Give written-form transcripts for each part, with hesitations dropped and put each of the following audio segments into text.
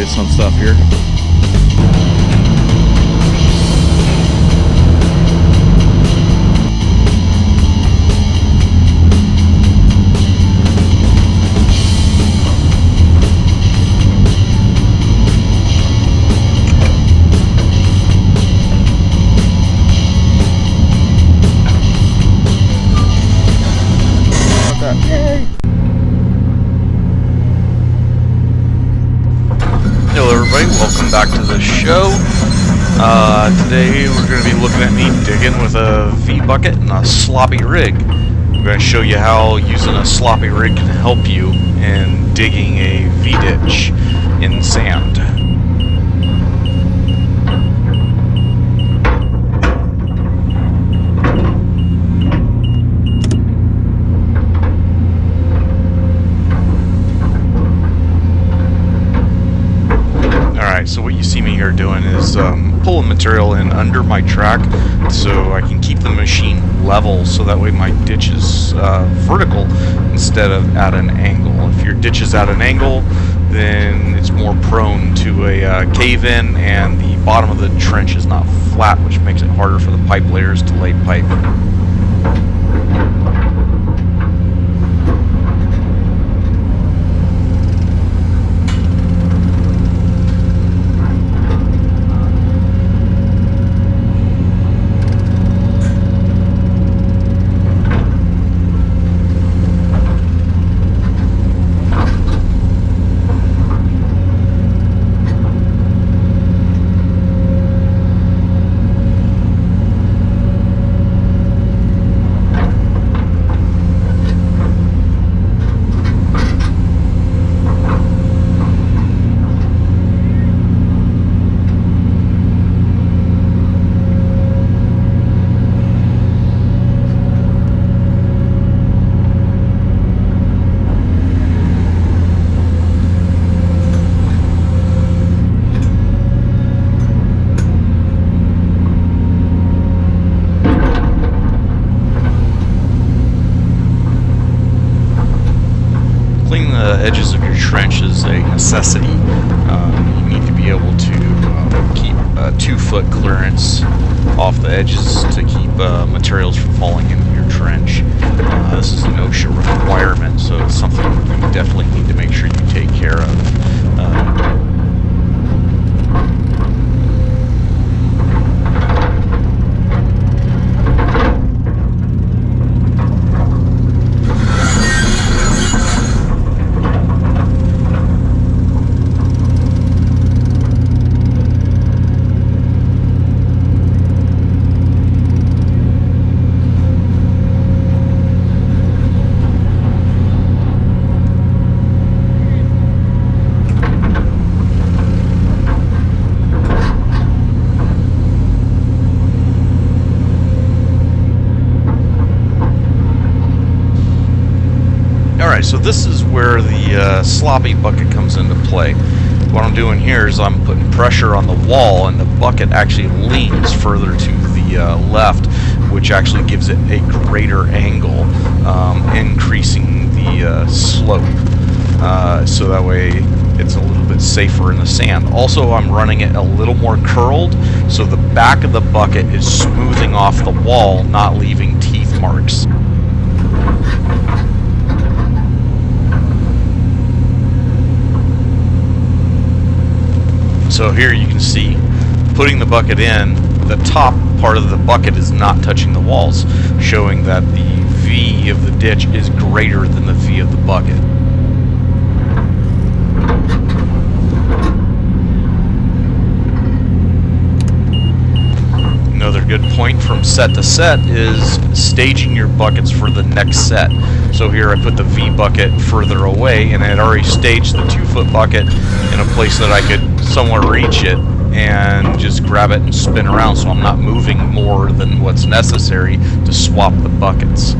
some stuff here. Hello everybody, welcome back to the show. Today we're going to be looking at me digging with a V-bucket and a sloppy rig. I'm going to show you how using a sloppy rig can help you in digging a V-ditch in sand. So what you see me here doing is pulling material in under my track so I can keep the machine level, so that way my ditch is vertical instead of at an angle. If your ditch is at an angle, then it's more prone to a cave-in, and the bottom of the trench is not flat, which makes it harder for the pipe layers to lay pipe. Cleaning the edges of your trench is a necessity. You need to be able to keep a 2-foot clearance off the edges to keep materials from falling into your trench. This is an OSHA requirement, so it's something you definitely need to make sure you take care of. Alright, so this is where the sloppy bucket comes into play. What I'm doing here is I'm putting pressure on the wall, and the bucket actually leans further to the left, which actually gives it a greater angle, increasing the slope, so that way it's a little bit safer in the sand. Also, I'm running it a little more curled, so the back of the bucket is smoothing off the wall, not leaving teeth marks. So here you can see, putting the bucket in, the top part of the bucket is not touching the walls, showing that the V of the ditch is greater than the V of the bucket. Another good point from set to set is staging your buckets for the next set. So here I put the V bucket further away, and I had already staged the 2-foot bucket in a place that I could somewhat reach it and just grab it and spin around, so I'm not moving more than what's necessary to swap the buckets.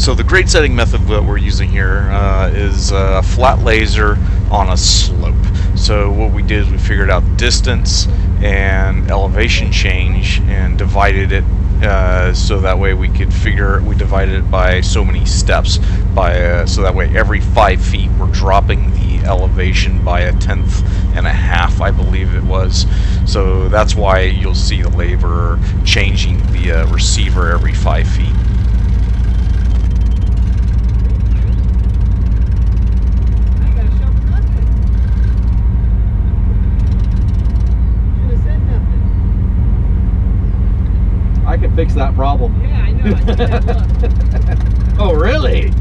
So the grade setting method that we're using here is a flat laser on a slope. So what we did is we figured out distance and elevation change and divided it so that way we divided it by so many steps, so that way every 5 feet we're dropping the elevation by 1/10.5, I believe it was. So that's why you'll see the laborer changing the receiver every 5 feet. I can fix that problem. Yeah, I know. I see that look. Oh, really?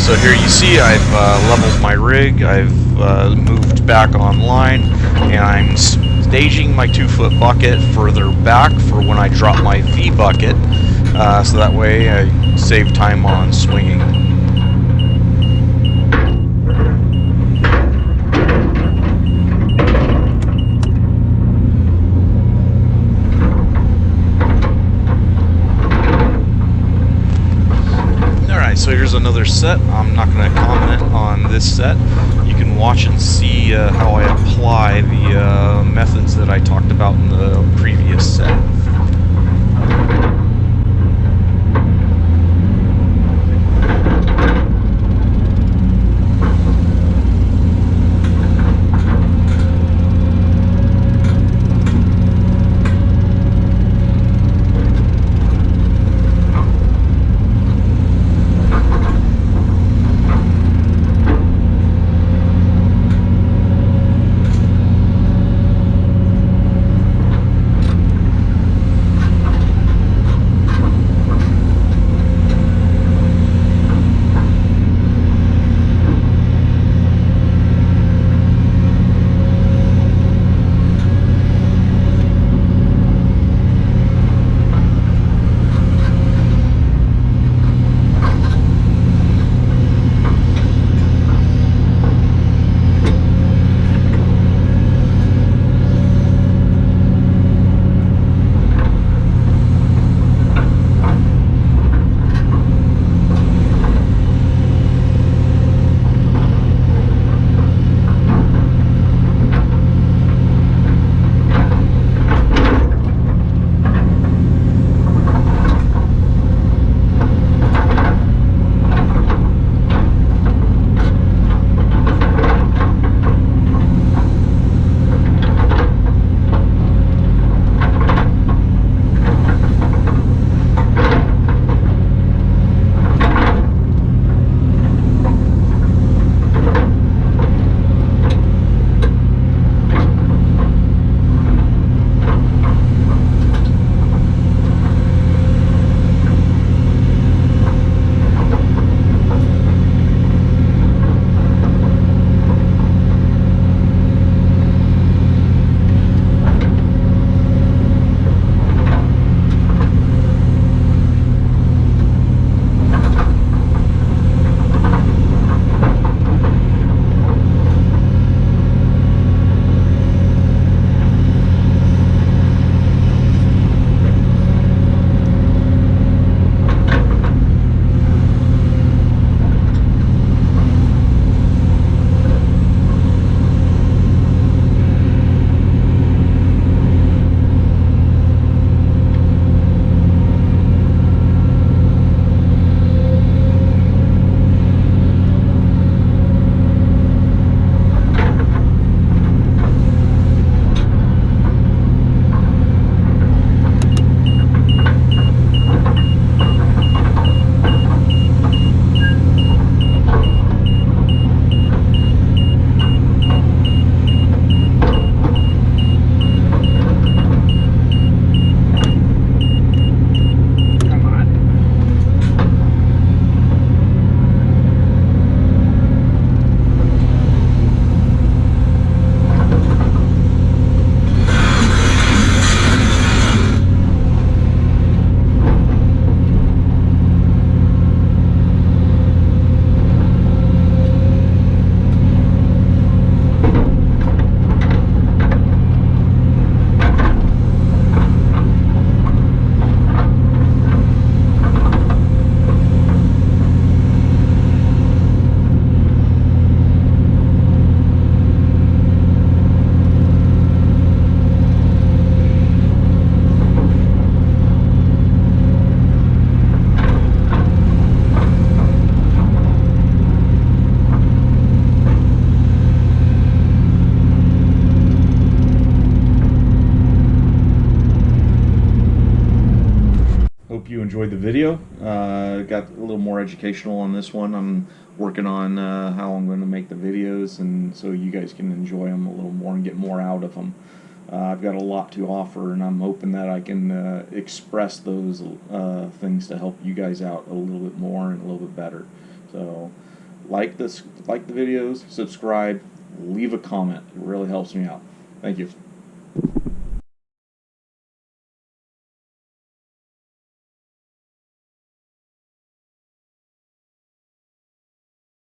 So here you see I've leveled my rig, I've moved back online, and I'm staging my 2-foot bucket further back for when I drop my V bucket, so that way I save time on swinging. So here's another set. I'm not going to comment on this set. You can watch and see how I apply the methods that I talked about in the previous set. enjoyed the video. Got a little more educational on this one. I'm working on how I'm going to make the videos, and so you guys can enjoy them a little more and get more out of them. I've got a lot to offer, and I'm hoping that I can express those things to help you guys out a little bit more and a little bit better. So, like the videos, subscribe, leave a comment. It really helps me out. Thank you.